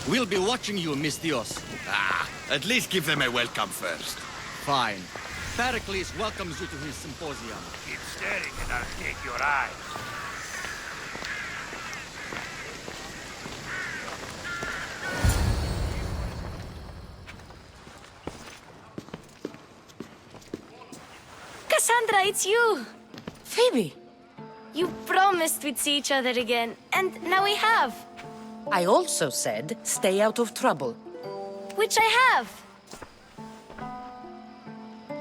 We'll be watching you, Miss Dios. At least give them a welcome first. Fine. Pericles welcomes you to his symposium. Keep staring and I'll take your eyes. Cassandra, it's you! Phoebe, You promised we'd see each other again, and now we have. I also said stay out of trouble. Which I have.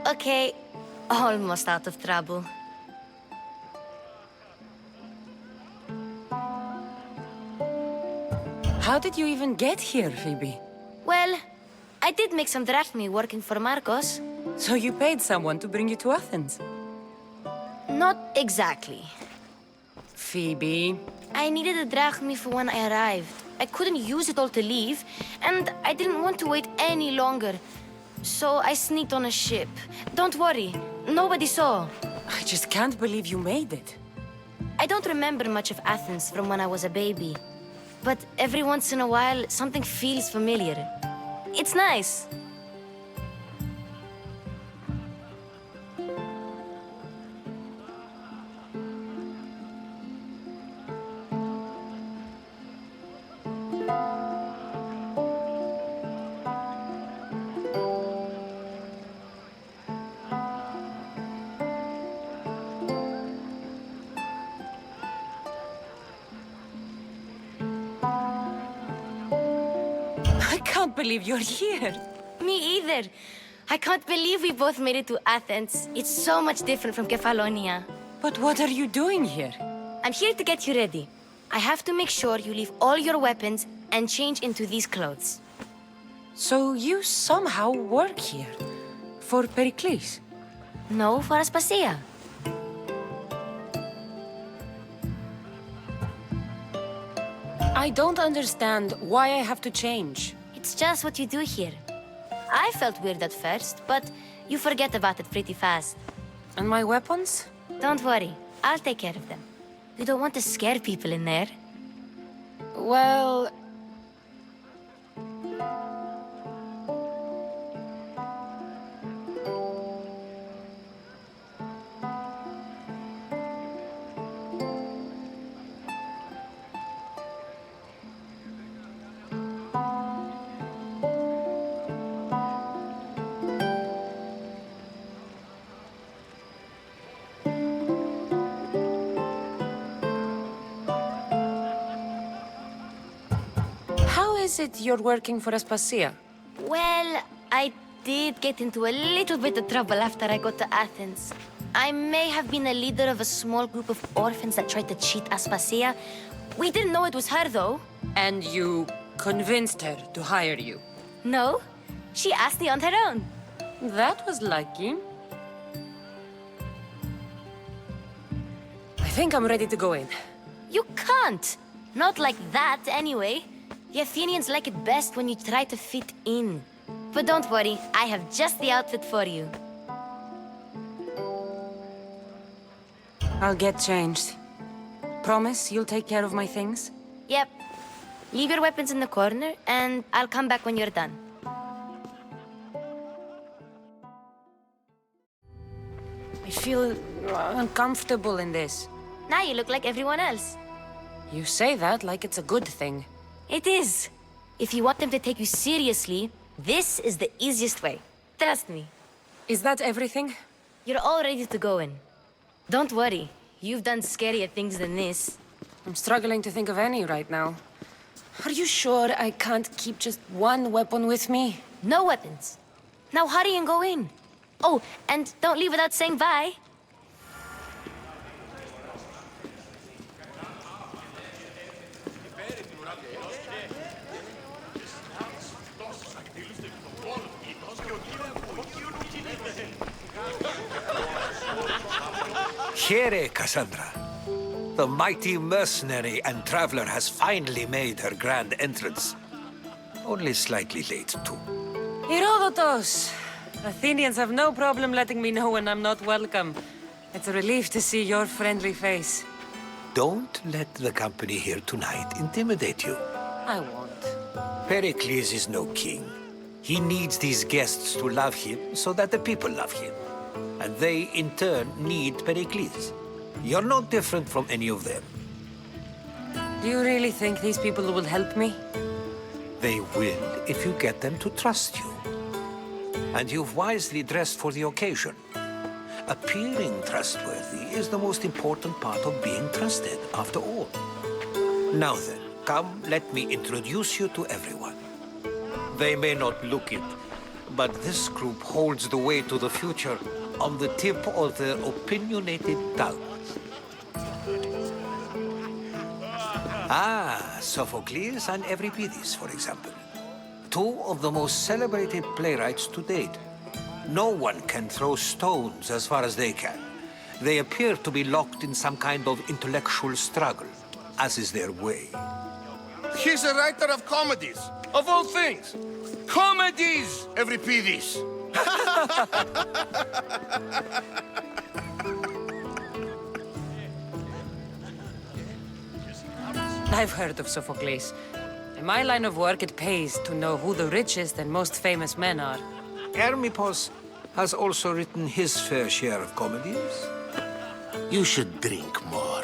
Okay, almost out of trouble. How did you even get here, Phoebe? Well, I did make some drachmi working for Marcos. So you paid someone to bring you to Athens? Not exactly. Phoebe... I needed a drachmi for when I arrived. I couldn't use it all to leave, and I didn't want to wait any longer. So I sneaked on a ship. Don't worry, nobody saw. I just can't believe you made it. I don't remember much of Athens from when I was a baby. But every once in a while, something feels familiar. It's nice. I can't believe you're here. Me either. I can't believe we both made it to Athens. It's so much different from Kefalonia. But what are you doing here? I'm here to get you ready. I have to make sure you leave all your weapons and change into these clothes. So you somehow work here? For Pericles? No, for Aspasia. I don't understand why I have to change. It's just what you do here. I felt weird at first, but you forget about it pretty fast. And my weapons? Don't worry, I'll take care of them. You don't want to scare people in there. Well... How is it you're working for Aspasia? Well, I did get into a little bit of trouble after I got to Athens. I may have been a leader of a small group of orphans that tried to cheat Aspasia. We didn't know it was her, though. And you convinced her to hire you? No, she asked me on her own. That was lucky. I think I'm ready to go in. You can't. Not like that, anyway. The Athenians like it best when you try to fit in. But don't worry, I have just the outfit for you. I'll get changed. Promise you'll take care of my things? Yep. Leave your weapons in the corner, and I'll come back when you're done. I feel uncomfortable in this. Now you look like everyone else. You say that like it's a good thing. It is. If you want them to take you seriously, this is the easiest way. Trust me. Is that everything? You're all ready to go in. Don't worry. You've done scarier things than this. I'm struggling to think of any right now. Are you sure I can't keep just one weapon with me? No weapons. Now hurry and go in. Oh, and don't leave without saying bye. Here, Cassandra. The mighty mercenary and traveler has finally made her grand entrance. Only slightly late, too. Herodotus! Athenians have no problem letting me know when I'm not welcome. It's a relief to see your friendly face. Don't let the company here tonight intimidate you. I won't. Pericles is no king. He needs these guests to love him so that the people love him. And they, in turn, need Pericles. You're no different from any of them. Do you really think these people will help me? They will if you get them to trust you. And you've wisely dressed for the occasion. Appearing trustworthy is the most important part of being trusted, after all. Now then, come, let me introduce you to everyone. They may not look it, but this group holds the way to the future on the tip of their opinionated tongues. Ah, Sophocles and Euripides, for example. Two of the most celebrated playwrights to date. No one can throw stones as far as they can. They appear to be locked in some kind of intellectual struggle, as is their way. He's a writer of comedies, of all things. Comedies, Euripides. I've heard of Sophocles. In my line of work, it pays to know who the richest and most famous men are. Hermippos has also written his fair share of comedies. You should drink more.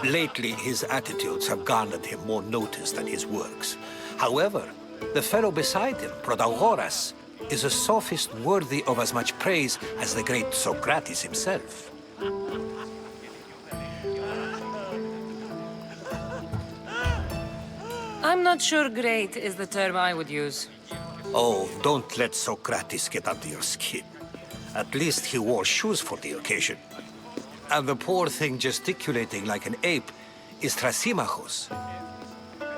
Lately, his attitudes have garnered him more notice than his works. However, the fellow beside him, Protagoras, is a sophist worthy of as much praise as the great Socrates himself. I'm not sure great is the term I would use. Oh, don't let Socrates get under your skin. At least he wore shoes for the occasion. And the poor thing gesticulating like an ape is Thrasymachos.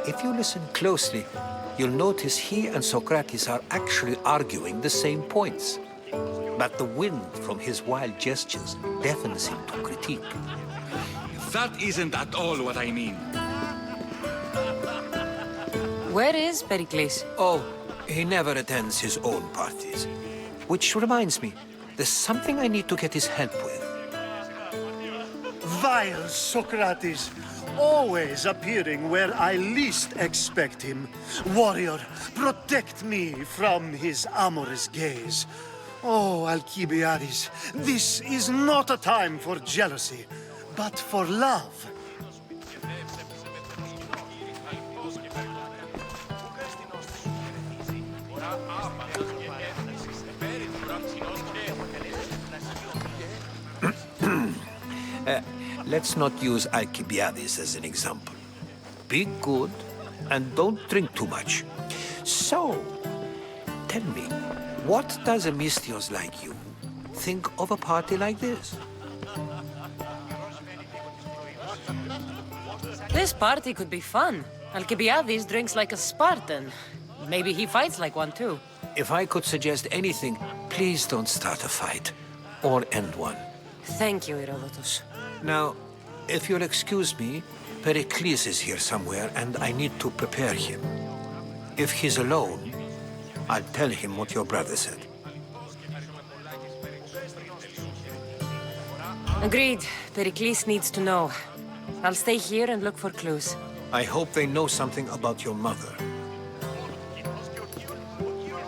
If you listen closely, you'll notice he and Socrates are actually arguing the same points. But the wind from his wild gestures deafens him to critique. That isn't at all what I mean. Where is Pericles? Oh, he never attends his own parties. Which reminds me, there's something I need to get his help with. Vile Socrates, always appearing where I least expect him. Warrior, protect me from his amorous gaze. Oh, Alcibiades, this is not a time for jealousy, but for love. Let's not use Alcibiades as an example. Be good and don't drink too much. So, tell me, what does a Mystios like you think of a party like this? This party could be fun. Alcibiades drinks like a Spartan. Maybe he fights like one too. If I could suggest anything, please don't start a fight or end one. Thank you, Herodotus. Now, if you'll excuse me, Pericles is here somewhere and I need to prepare him. If he's alone, I'll tell him what your brother said. Agreed. Pericles needs to know. I'll stay here and look for clues. I hope they know something about your mother.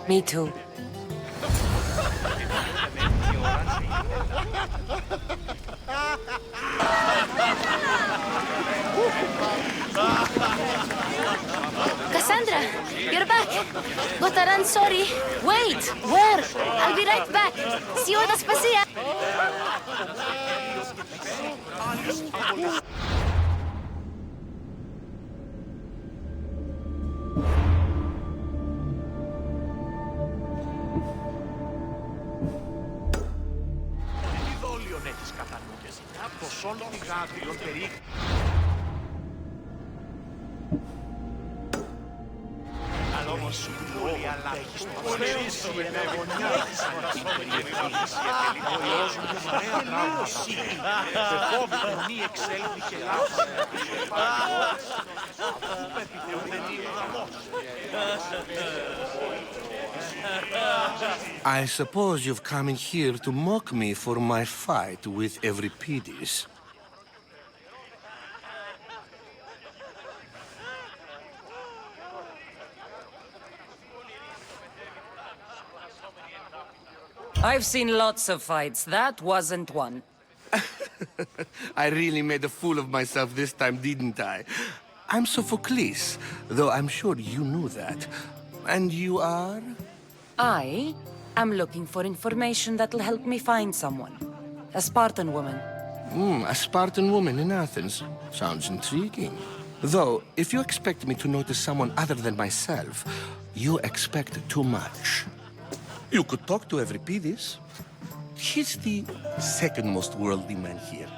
Me too. Cassandra, you're back. Gotta run, sorry. Wait, where? I'll be right back. See you at Aspasia. I suppose you've come in here to mock me for my fight with Euripides. I've seen lots of fights. That wasn't one. I really made a fool of myself this time, didn't I? I'm Sophocles, though I'm sure you knew that. And you are? I am looking for information that'll help me find someone. A Spartan woman. A Spartan woman in Athens. Sounds intriguing. Though, if you expect me to notice someone other than myself, you expect too much. You could talk to Euripides. He's the second most worldly man here.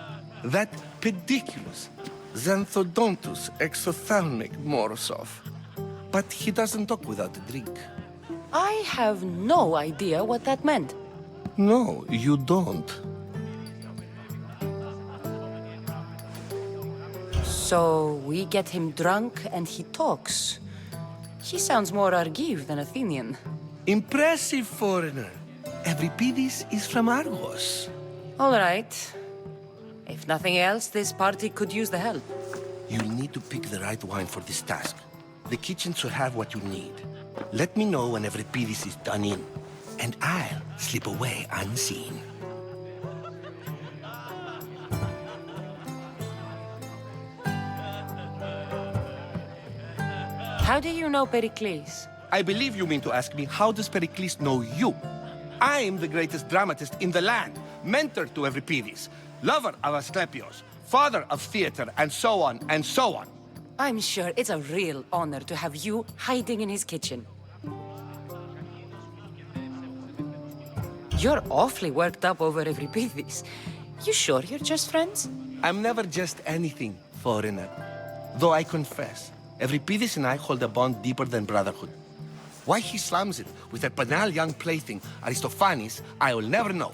That pediculous, xanthodontus exophthalmic Morosov. But he doesn't talk without a drink. I have no idea what that meant. No, you don't. So we get him drunk and he talks. He sounds more Argive than Athenian. Impressive, foreigner. Euripides is from Argos. All right. If nothing else, this party could use the help. You'll need to pick the right wine for this task. The kitchen should have what you need. Let me know when Euripides is done in, and I'll slip away unseen. How do you know Pericles? I believe you mean to ask me, how does Pericles know you? I'm the greatest dramatist in the land, mentor to Euripides, lover of Asclepios, father of theater, and so on, and so on. I'm sure it's a real honor to have you hiding in his kitchen. You're awfully worked up over Euripides. You sure you're just friends? I'm never just anything, foreigner. Though I confess, Euripides and I hold a bond deeper than brotherhood. Why he slams it with that banal young plaything, Aristophanes, I will never know.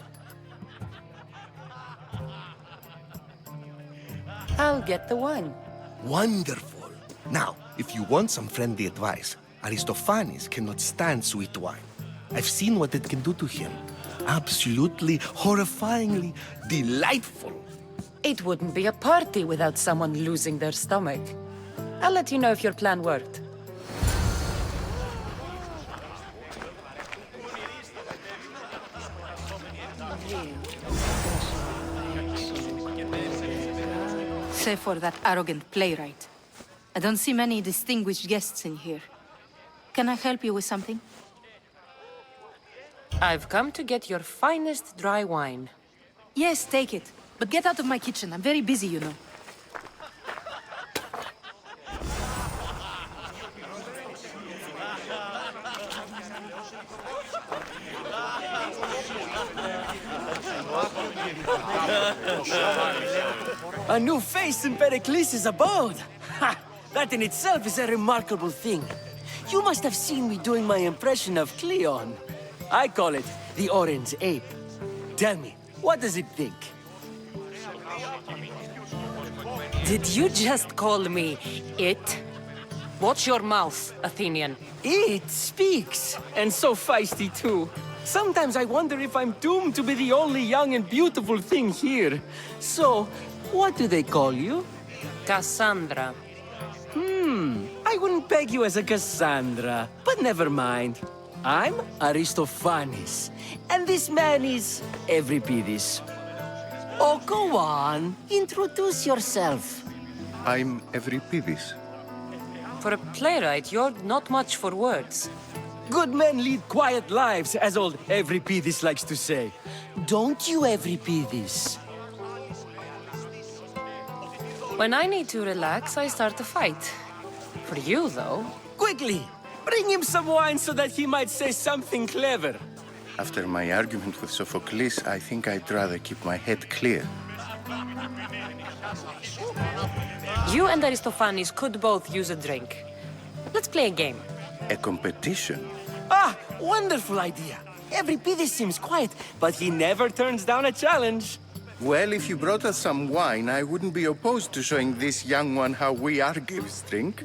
I'll get the wine. Wonderful. Now, if you want some friendly advice, Aristophanes cannot stand sweet wine. I've seen what it can do to him. Absolutely, horrifyingly delightful. It wouldn't be a party without someone losing their stomach. I'll let you know if your plan worked. Save for that arrogant playwright. I don't see many distinguished guests in here. Can I help you with something? I've come to get your finest dry wine. Yes, take it. But get out of my kitchen. I'm very busy, you know. A new face in Pericles' abode! Ha! That in itself is a remarkable thing. You must have seen me doing my impression of Cleon. I call it the Orange Ape. Tell me, what does it think? Did you just call me it? Watch your mouth, Athenian. It speaks, and so feisty too. Sometimes I wonder if I'm doomed to be the only young and beautiful thing here. So, what do they call you? Cassandra. I wouldn't peg you as a Cassandra, but never mind. I'm Aristophanes, and this man is Euripides. Oh, go on. Introduce yourself. I'm Euripides. For a playwright, you're not much for words. Good men lead quiet lives, as old Euripides likes to say. Don't you, Euripides? When I need to relax, I start a fight. For you, though... Quickly! Bring him some wine so that he might say something clever. After my argument with Sophocles, I think I'd rather keep my head clear. You and Aristophanes could both use a drink. Let's play a game. A competition? Ah, wonderful idea. Euripides seems quiet, but he never turns down a challenge. Well, if you brought us some wine, I wouldn't be opposed to showing this young one how we Argives drink.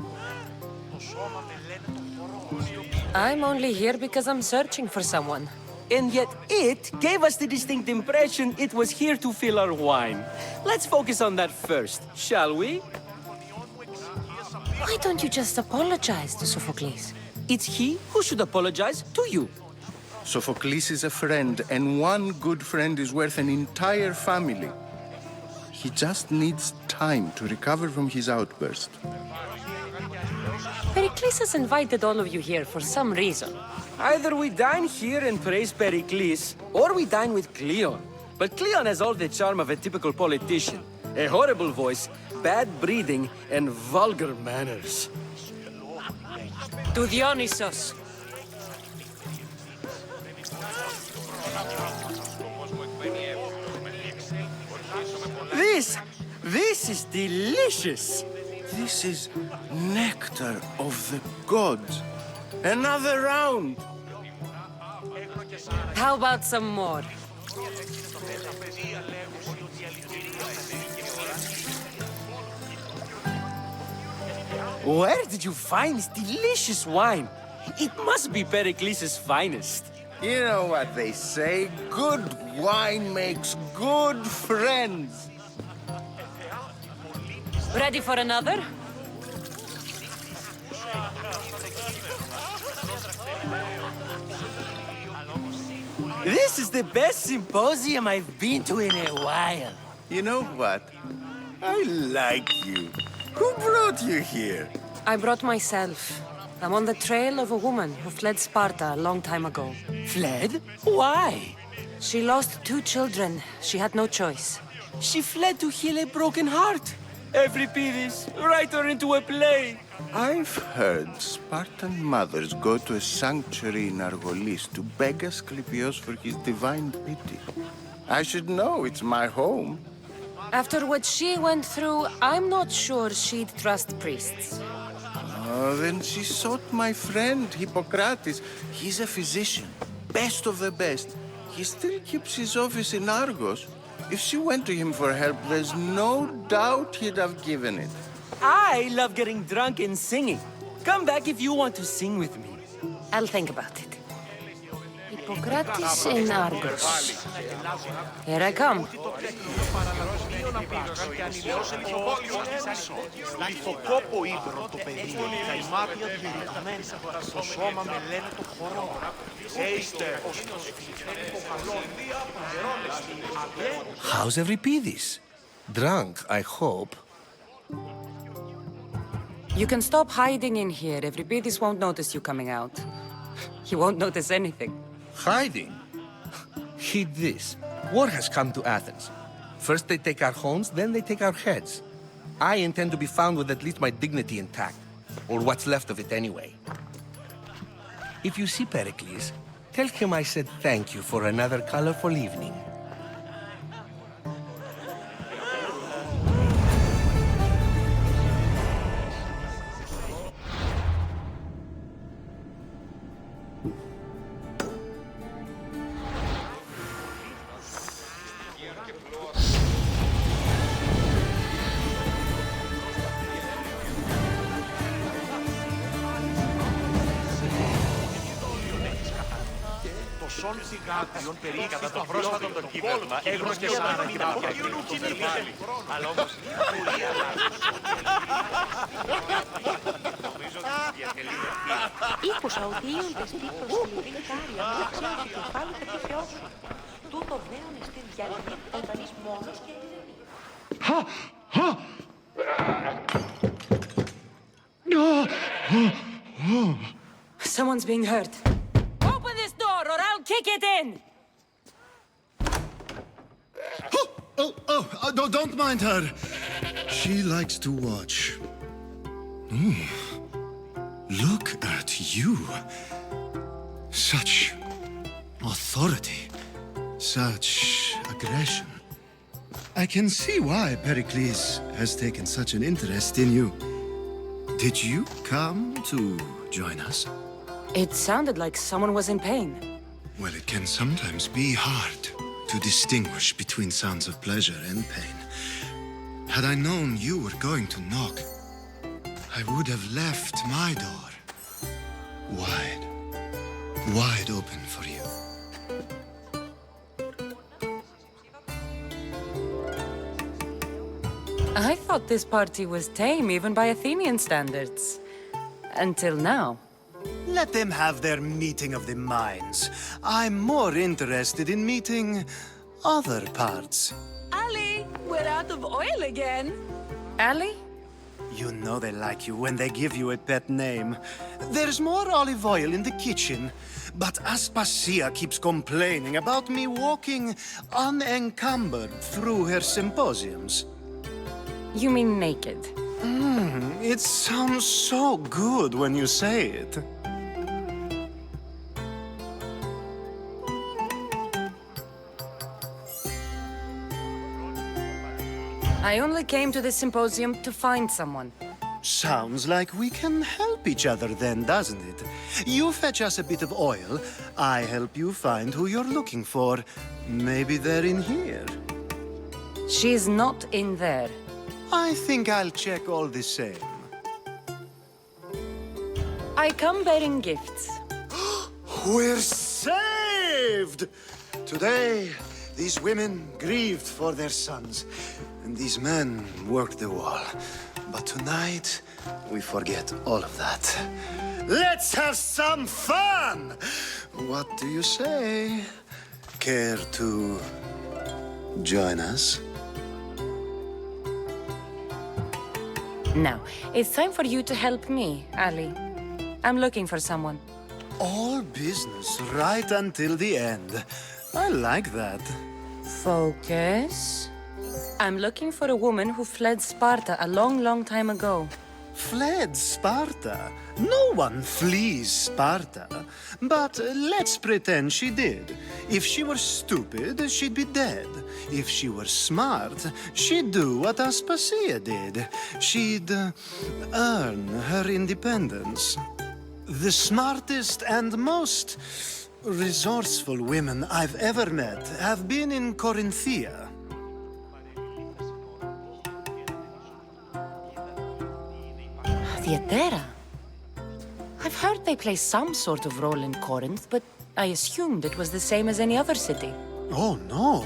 I'm only here because I'm searching for someone. And yet it gave us the distinct impression it was here to fill our wine. Let's focus on that first, shall we? Why don't you just apologize to Sophocles? It's he who should apologize to you. Sophocles is a friend, and one good friend is worth an entire family. He just needs time to recover from his outburst. Pericles has invited all of you here for some reason. Either we dine here and praise Pericles, or we dine with Cleon. But Cleon has all the charm of a typical politician. A horrible voice, bad breeding, and vulgar manners. To Dionysos. This is delicious. This is nectar of the gods. Another round. How about some more? Where did you find this delicious wine? It must be Pericles' finest. You know what they say, good wine makes good friends. Ready for another? This is the best symposium I've been to in a while. You know what? I like you. Who brought you here? I brought myself. I'm on the trail of a woman who fled Sparta a long time ago. Fled? Why? She lost 2 children. She had no choice. She fled to heal a broken heart. Euripides, write her into a play. I've heard Spartan mothers go to a sanctuary in Argolis to beg Asclepios for his divine pity. I should know, it's my home. After what she went through, I'm not sure she'd trust priests. Oh, then she sought my friend, Hippocrates. He's a physician, best of the best. He still keeps his office in Argos. If she went to him for help, there's no doubt he'd have given it. I love getting drunk and singing. Come back if you want to sing with me. I'll think about it. Hippocrates in Argos. Here I come. Λιθοκόπο ύδρο το πεδίο, τα ημάτια διερριγμένα, το σώμα με λένε το χορό. Έιστε ως το σφιχτέρικο καλό. How's Euripides? Drunk, I hope. You can stop hiding in here. Euripides won't notice you coming out. He won't notice anything. Hiding? Heed this. War has come to Athens. First they take our homes, then they take our heads. I intend to be found with at least my dignity intact. Or what's left of it anyway. If you see Pericles, tell him I said thank you for another colorful evening. Σον θυγάτιον περί κατά το πρόσφατο το κύβευμα έγνωστες άρα και μάτια και το βερβάλι. Αλλά όμως η πορεία Ήκουσα ότι ίοντες τύπος σκληρή κάρια μου ξέρω το κεφάλι και το θεό σου. Τούτο δέον εστί διαλυμή όταν είσαι μόνος και ειρηνή. Someone's being hurt. Open this door or I'll kick it in! Don't mind her. She likes to watch. Look at you. Such authority. Such aggression. I can see why Pericles has taken such an interest in you. Did you come to join us? It sounded like someone was in pain. Well, it can sometimes be hard to distinguish between sounds of pleasure and pain. Had I known you were going to knock, I would have left my door wide open for you. I thought this party was tame even by Athenian standards. Until now. Let them have their meeting of the minds. I'm more interested in meeting other parts. Ali, we're out of oil again. Ali? You know they like you when they give you a pet name. There's more olive oil in the kitchen, but Aspasia keeps complaining about me walking unencumbered through her symposiums. You mean naked? It sounds so good when you say it. I only came to the symposium to find someone. Sounds like we can help each other then, doesn't it? You fetch us a bit of oil, I help you find who you're looking for. Maybe they're in here. She's not in there. I think I'll check all the same. I come bearing gifts. We're saved! Today, these women grieved for their sons, and these men worked the wall. But tonight, we forget all of that. Let's have some fun! What do you say? Care to join us? Now, it's time for you to help me, Ali. I'm looking for someone. All business right until the end. I like that. Focus. I'm looking for a woman who fled Sparta a long, long time ago. Fled Sparta? No one flees Sparta. But let's pretend she did. If she were stupid, she'd be dead. If she were smart, she'd do what Aspasia did. She'd earn her independence. The smartest and most resourceful women I've ever met have been in Corinthia. Theatera? I've heard they play some sort of role in Corinth, but I assumed it was the same as any other city. Oh, no.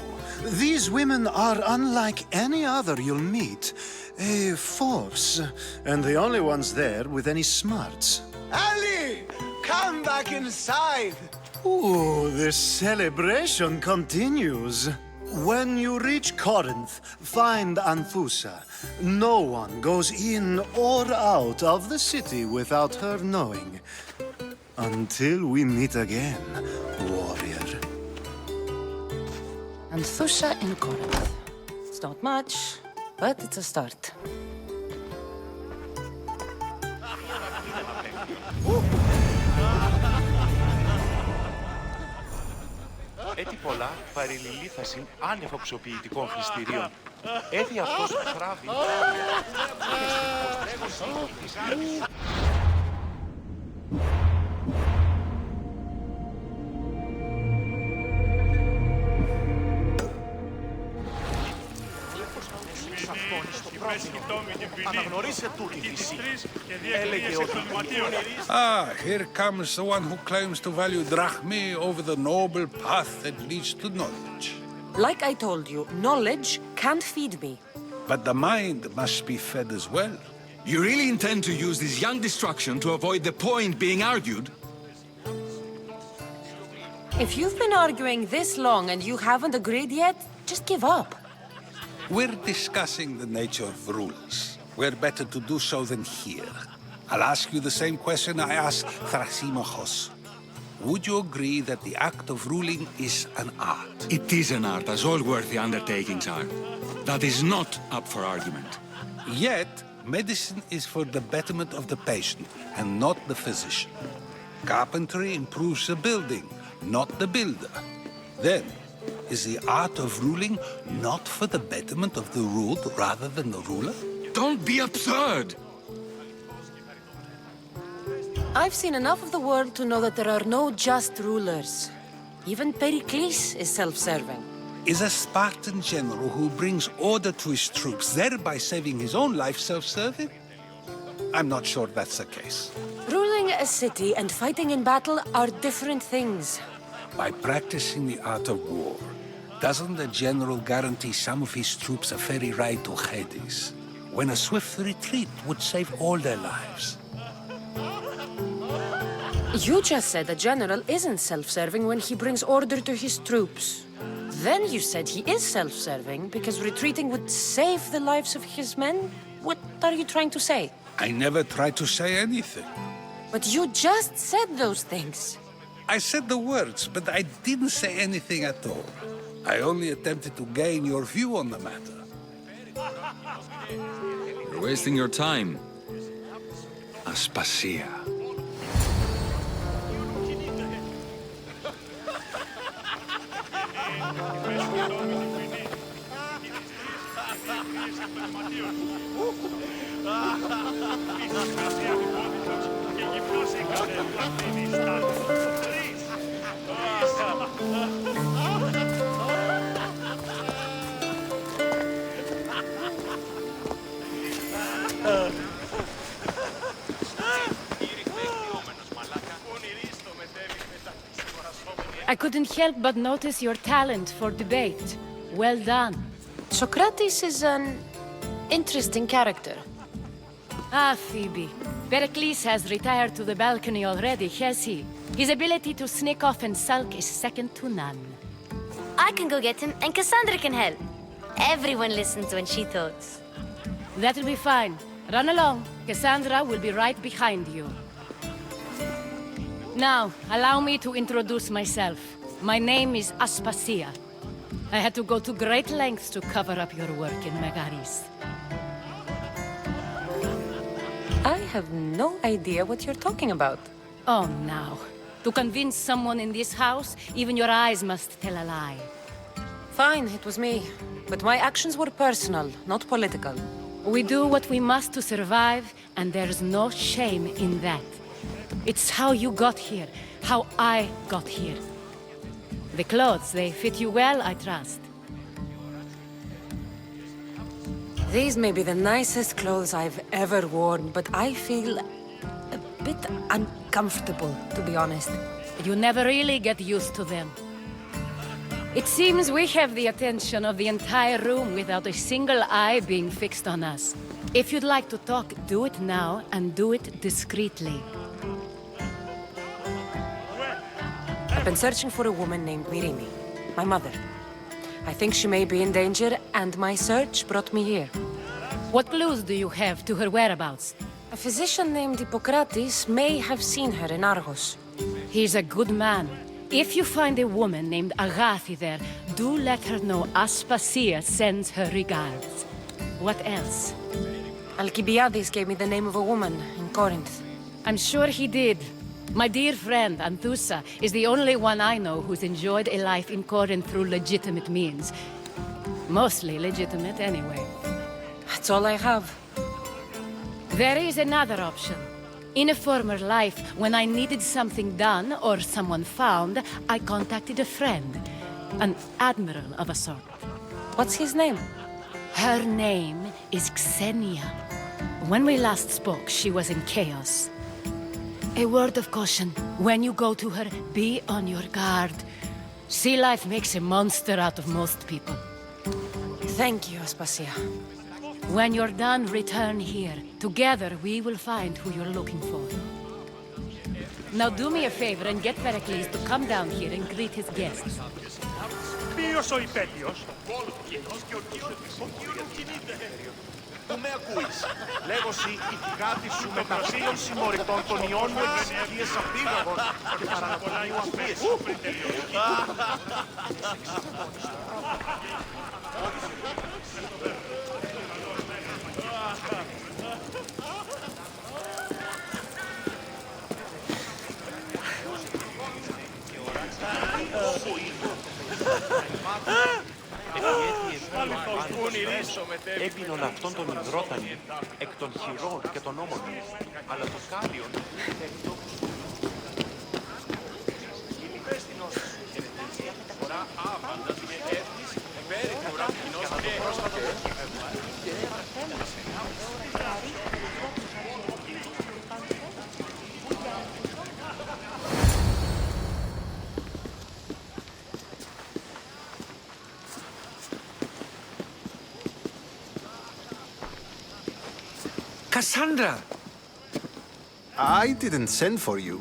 These women are unlike any other you'll meet. A force, and the only ones there with any smarts. Ali! Come back inside! Ooh, the celebration continues. When you reach Corinth, find Anthusa. No one goes in or out of the city without her knowing. Until we meet again, warrior. Anthusa in Corinth. It's not much, but it's a start. Έτσι πολλά παρελιλήθασιν άνευ οψοποιητικών χρηστηρίων. Έδι αυτός που θράβει... Αναγνωρίσε τούτη φύση. Έλεγε ότι... Ah, here comes the one who claims to value drachmae over the noble path that leads to knowledge. Like I told you, knowledge can't feed me. But the mind must be fed as well. You really intend to use this young destruction to avoid the point being argued? If you've been arguing this long and you haven't agreed yet, just give up. We're discussing the nature of rules. Where better to do so than here? I'll ask you the same question I asked Thrasymachos. Would you agree that the act of ruling is an art? It is an art, as all worthy undertakings are. That is not up for argument. Yet, medicine is for the betterment of the patient and not the physician. Carpentry improves the building, not the builder. Then, is the art of ruling not for the betterment of the ruled rather than the ruler? Don't be absurd! I've seen enough of the world to know that there are no just rulers. Even Pericles is self-serving. Is a Spartan general who brings order to his troops, thereby saving his own life, self-serving? I'm not sure that's the case. Ruling a city and fighting in battle are different things. By practicing the art of war, doesn't the general guarantee some of his troops a ferry ride to Hades, when a swift retreat would save all their lives? You just said a general isn't self-serving when he brings order to his troops. Then you said he is self-serving because retreating would save the lives of his men? What are you trying to say? I never tried to say anything. But you just said those things. I said the words, but I didn't say anything at all. I only attempted to gain your view on the matter. You're wasting your time. Aspasia. I couldn't help but notice your talent for debate. Well done. Socrates is an interesting character. Ah, Phoebe. Pericles has retired to the balcony already, has he? His ability to sneak off and sulk is second to none. I can go get him, and Cassandra can help. Everyone listens when she talks. That'll be fine. Run along. Cassandra will be right behind you. Now, allow me to introduce myself. My name is Aspasia. I had to go to great lengths to cover up your work in Megaris. I have no idea what you're talking about. Oh, now. To convince someone in this house, even your eyes must tell a lie. Fine, it was me. But my actions were personal, not political. We do what we must to survive, and there's no shame in that. It's how you got here, how I got here. The clothes, they fit you well, I trust. These may be the nicest clothes I've ever worn, but I feel a bit uncomfortable, to be honest. You never really get used to them. It seems we have the attention of the entire room without a single eye being fixed on us. If you'd like to talk, do it now, and do it discreetly. I've been searching for a woman named Mirimi, my mother. I think she may be in danger, and my search brought me here. What clues do you have to her whereabouts? A physician named Hippocrates may have seen her in Argos. He's a good man. If you find a woman named Agathi there, do let her know Aspasia sends her regards. What else? Alcibiades gave me the name of a woman in Corinth. I'm sure he did. My dear friend, Anthusa, is the only one I know who's enjoyed a life in Corinth through legitimate means. Mostly legitimate, anyway. That's all I have. There is another option. In a former life, when I needed something done or someone found, I contacted a friend. An admiral of a sort. What's his name? Her name is Xenia. When we last spoke, she was in chaos. A word of caution. When you go to her, be on your guard. Sea life makes a monster out of most people. Thank you, Aspasia. When you're done, return here. Together, we will find who you're looking for. Now do me a favor and get Pericles to come down here and greet his guests. Ποιος ο υπέτειος? Πού με ακούεις? Λέγωση η φυγάτη σου μεταξύ των συμμοριτών των ιών με τις οικίες απίγωγων και παραναπολίου αφίες. Έπινον αυτόν τον υδρότανη εκ των χειρών και των όμορφων, αλλά το κάλιον Cassandra! I didn't send for you.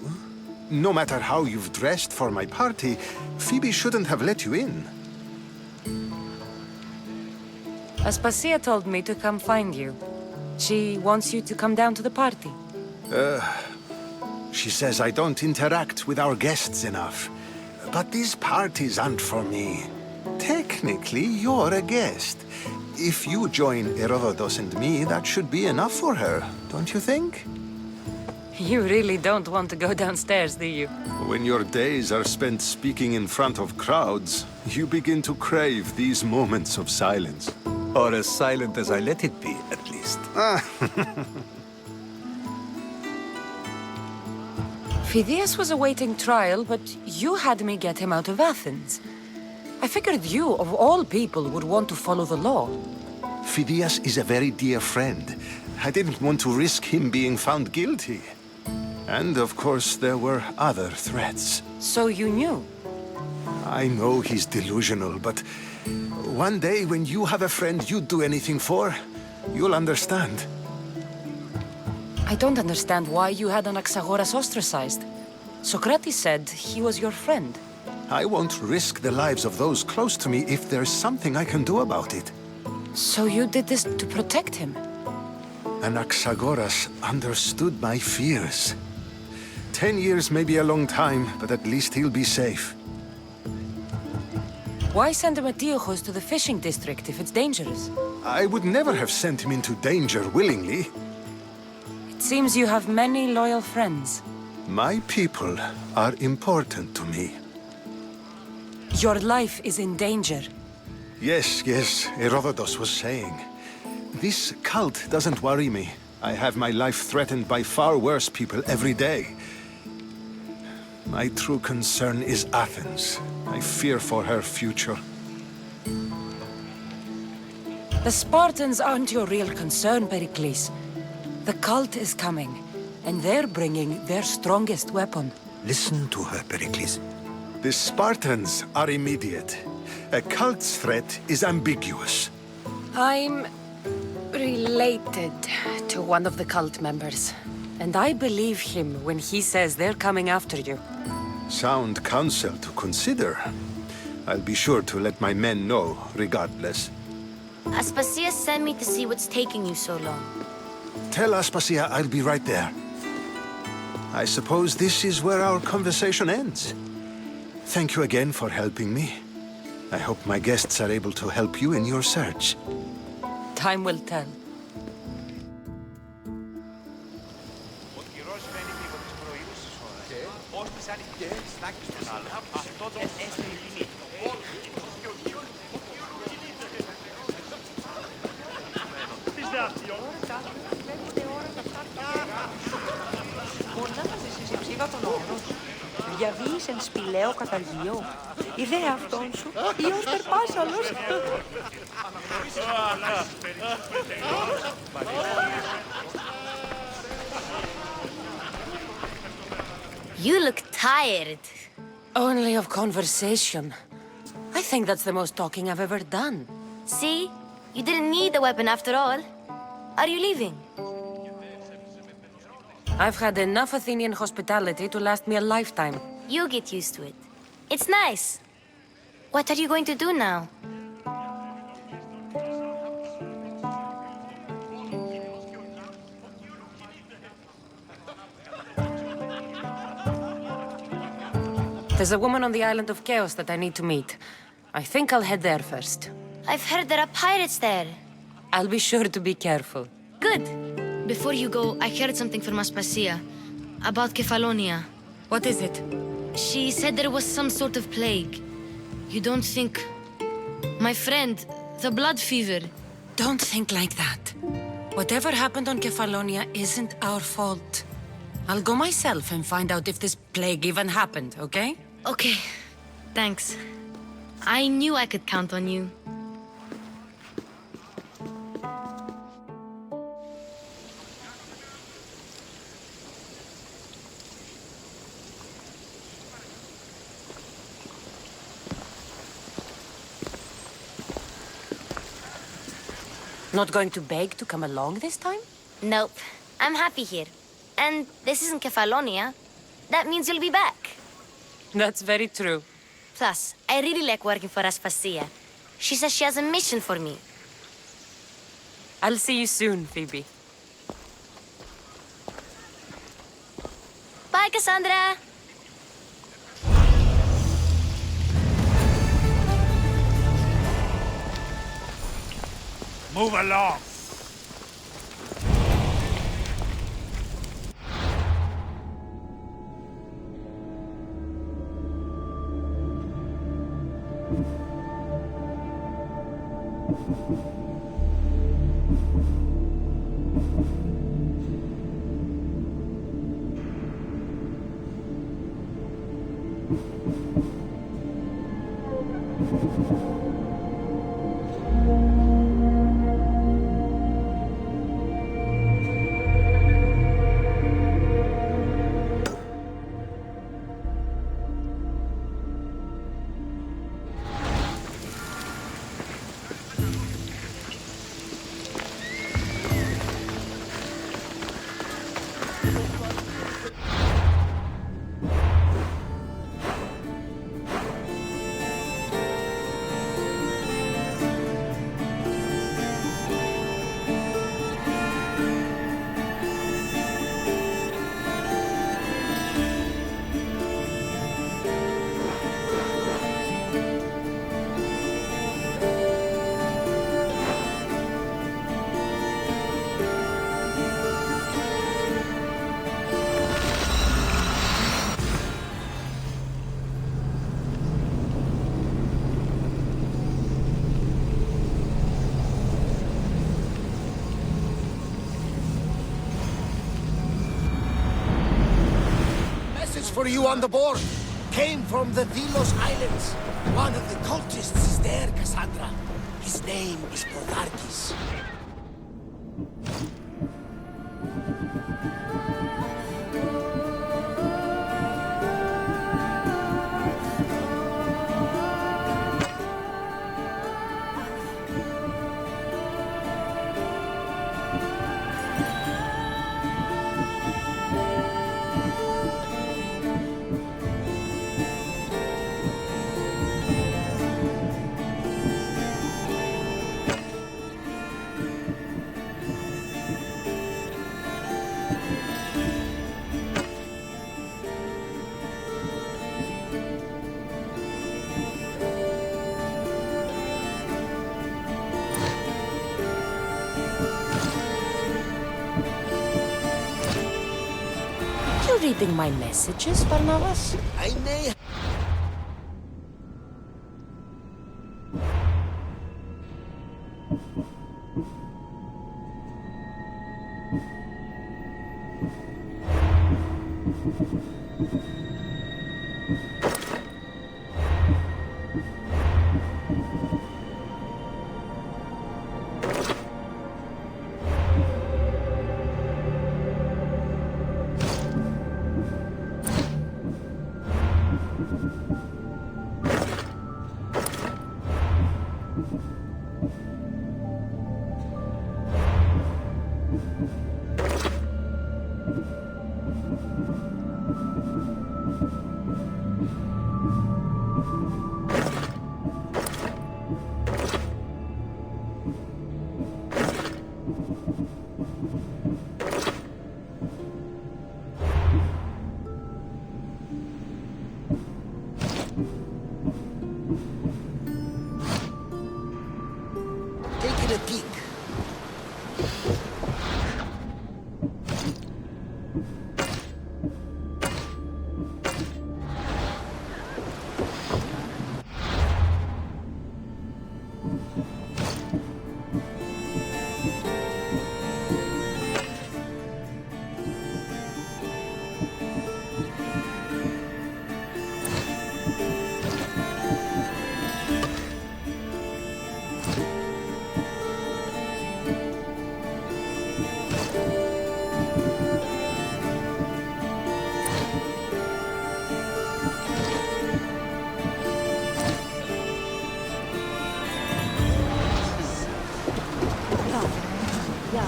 no matter how you've dressed for my party, Phoebe shouldn't have let you in. Aspasia told me to come find you. She wants you to come down to the party. She says I don't interact with our guests enough. But these parties aren't for me. Technically, you're a guest. If you join Herodotus and me, that should be enough for her, don't you think? You really don't want to go downstairs, do you? When your days are spent speaking in front of crowds, you begin to crave these moments of silence. Or as silent as I let it be, at least. Phidias was awaiting trial, but you had me get him out of Athens. I figured you, of all people, would want to follow the law. Phidias is a very dear friend. I didn't want to risk him being found guilty. And of course, there were other threats. So you knew? I know he's delusional, but one day when you have a friend you'd do anything for, you'll understand. I don't understand why you had Anaxagoras ostracized. Socrates said he was your friend. I won't risk the lives of those close to me if there's something I can do about it. So you did this to protect him? Anaxagoras understood my fears. 10 years may be a long time, but at least he'll be safe. Why send Metiochos to the fishing district if it's dangerous? I would never have sent him into danger willingly. It seems you have many loyal friends. My people are important to me. Your life is in danger. Yes, Herodotus was saying. This cult doesn't worry me. I have my life threatened by far worse people every day. My true concern is Athens. I fear for her future. The Spartans aren't your real concern, Pericles. The cult is coming, and they're bringing their strongest weapon. Listen to her, Pericles. The Spartans are immediate. A cult's threat is ambiguous. I'm related to one of the cult members, and I believe him when he says they're coming after you. Sound counsel to consider. I'll be sure to let my men know, regardless. Aspasia sent me to see what's taking you so long. Tell Aspasia I'll be right there. I suppose this is where our conversation ends. Thank you again for helping me. I hope my guests are able to help you in your search. Time will tell. Διαβείς εν σπηλαίο καταργείο. Ιδέα αυτόν σου, Υιός Περπάσαλος. You look tired. Only of conversation. I think that's the most talking I've ever done. See? You didn't need the weapon after all. Are you leaving? I've had enough Athenian hospitality to last me a lifetime. You get used to it. It's nice. What are you going to do now? There's a woman on the island of Chaos that I need to meet. I think I'll head there first. I've heard there are pirates there. I'll be sure to be careful. Good. Before you go, I heard something from Aspasia about Kefalonia. What is it? She said there was some sort of plague. You don't think... My friend, the blood fever. Don't think like that. Whatever happened on Kefalonia isn't our fault. I'll go myself and find out if this plague even happened, okay? Okay. Thanks. I knew I could count on you. Not going to beg to come along this time? Nope. I'm happy here. And this isn't Kefalonia. that means you'll be back. That's very true. Plus, I really like working for Aspasia. She says she has a mission for me. I'll see you soon, Phoebe. Bye, Cassandra! Move along. For you on the board came from the Delos Islands. One of the cultists is there, Cassandra. His name is Bogarkis. Reading my messages, Barnabas? I may... Taking a peek.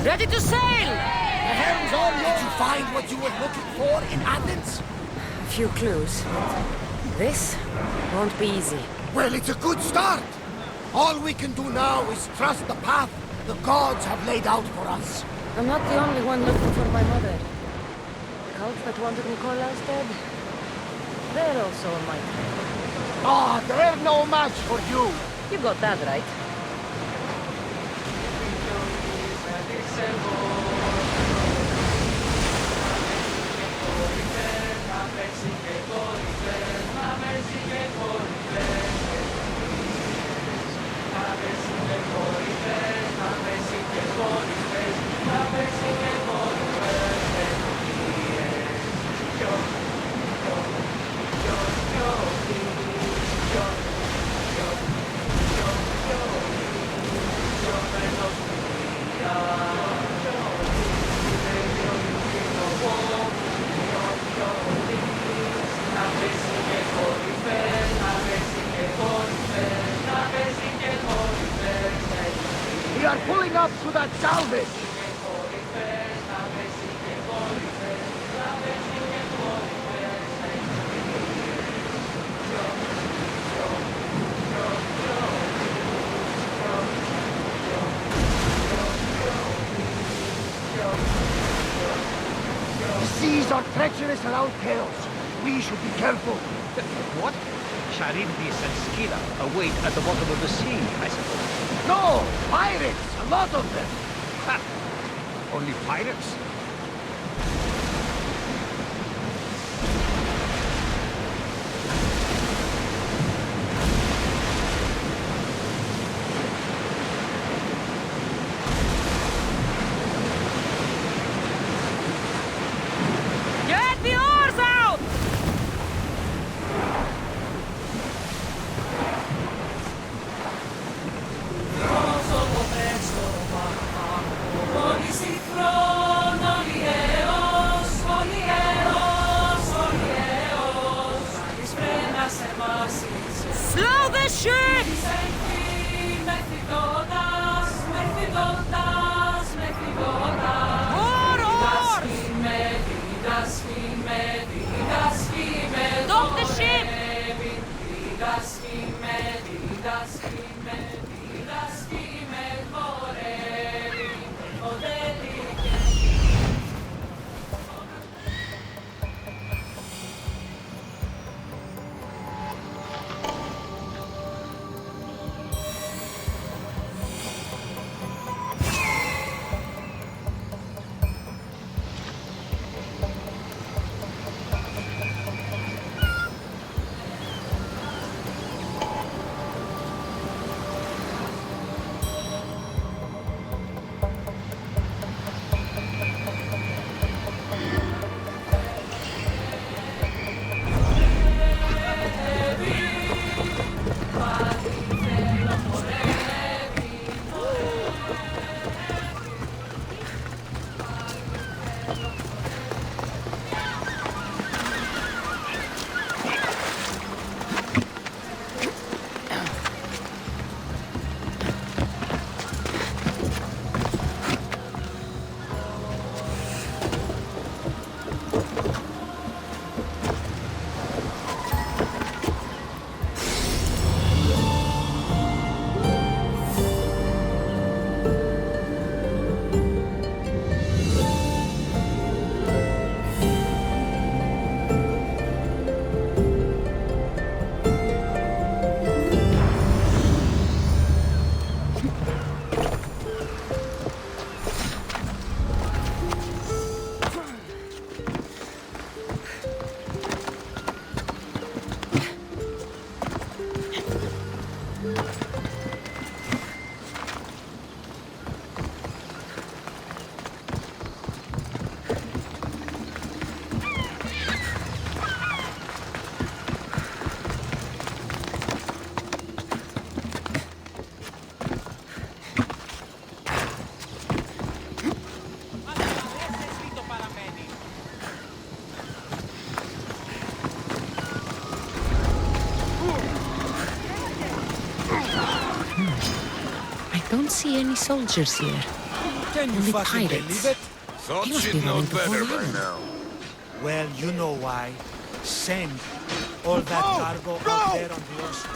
Ready to sail! The helm's all yours. Did you find what you were looking for in Athens? A few clues, but this won't be easy. Well, it's a good start. All we can do now is trust the path the gods have laid out for us. I'm not the only one looking for my mother. The cult that wanted Nicolaus dead, they're also on my trail. Ah, they're no match for you. You got that right. We are pulling up to that salvage. The seas are treacherous around Chaos. We should be careful. What? Charybdis and Scylla await at the bottom of the sea, I suppose. No! Pirates! A lot of them! Ha! Only pirates? Get the oars out! Slow the ship! More oars! Stop the ship! Don't see any soldiers here. Can you Only fucking pirates. believe it? Thought He must she'd be know running the better whole by island. now. Well, you know why. Send all that cargo out there on the ocean.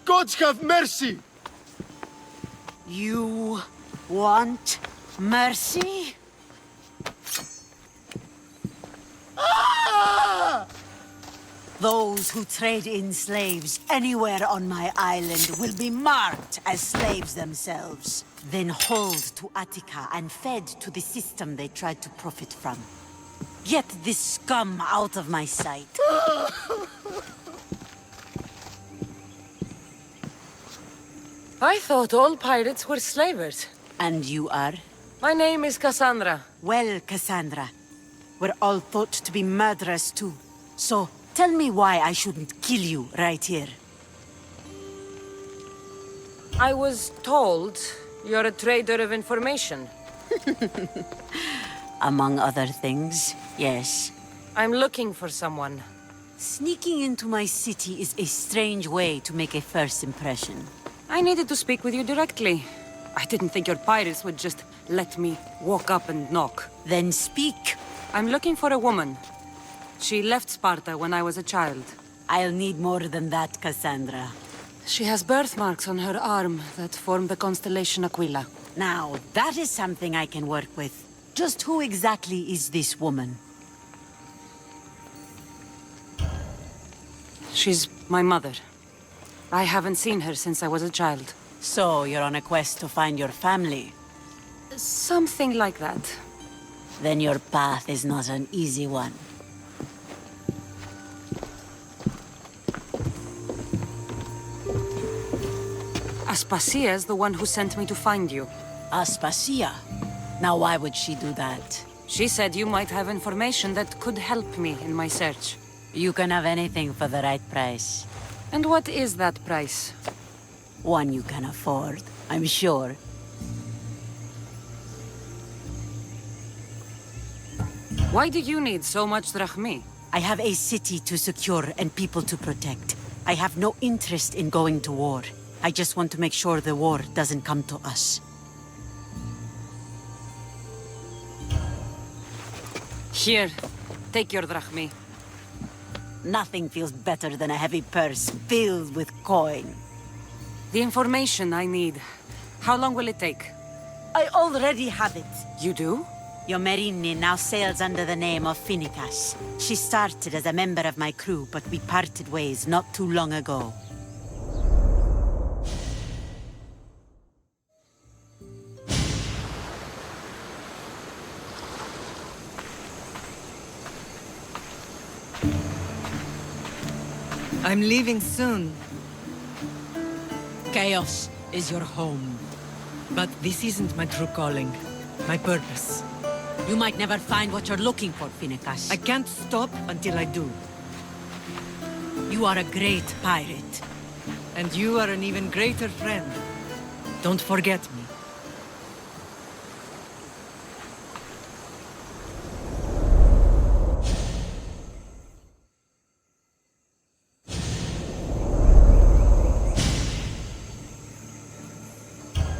Gods have mercy! You want mercy? Ah! Those who trade in slaves anywhere on my island will be marked as slaves themselves, then hauled to Attica and fed to the system they tried to profit from. Get this scum out of my sight. I thought all pirates were slavers. And you are? My name is Cassandra. Well, Cassandra, we're all thought to be murderers too. So, tell me why I shouldn't kill you right here. I was told you're a trader of information. Among other things, yes. I'm looking for someone. Sneaking into my city is a strange way to make a first impression. I needed to speak with you directly. I didn't think your pirates would just let me walk up and knock. Then speak. I'm looking for a woman. She left Sparta when I was a child. I'll need more than that, Cassandra. She has birthmarks on her arm that form the constellation Aquila. Now, that is something I can work with. Just who exactly is this woman? She's my mother. I haven't seen her since I was a child. So, you're on a quest to find your family? Something like that. Then your path is not an easy one. Aspasia's the one who sent me to find you. Aspasia? Now why would she do that? She said you might have information that could help me in my search. You can have anything for the right price. And what is that price? One you can afford, I'm sure. Why do you need so much drachmi? I have a city to secure and people to protect. I have no interest in going to war. I just want to make sure the war doesn't come to us. Here, take your drachmi. Nothing feels better than a heavy purse filled with coin. The information I need. How long will it take? I already have it. You do? Yomerini now sails under the name of Finicas. She started as a member of my crew, but we parted ways not too long ago. I'm leaving soon. Chaos is your home. But this isn't my true calling. My purpose. You might never find what you're looking for, Finicas. I can't stop until I do. You are a great pirate. And you are an even greater friend. Don't forget me.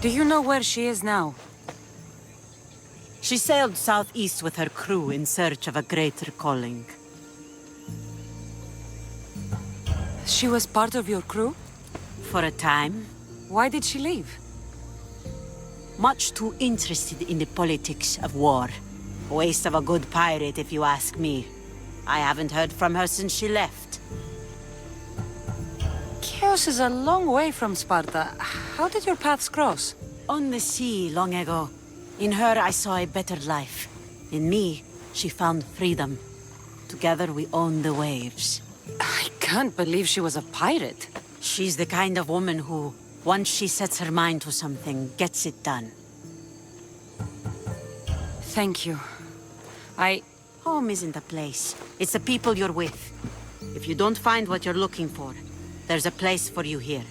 Do you know where she is now? She sailed southeast with her crew in search of a greater calling. She was part of your crew? For a time. Why did she leave? Much too interested in the politics of war. Waste of a good pirate, if you ask me. I haven't heard from her since she left. Chios is a long way from Sparta. How did your paths cross? On the sea, long ago. In her, I saw a better life. In me, she found freedom. Together, we owned the waves. I can't believe she was a pirate. She's the kind of woman who, once she sets her mind to something, gets it done. Thank you. Home isn't a place. It's the people you're with. If you don't find what you're looking for, there's a place for you here.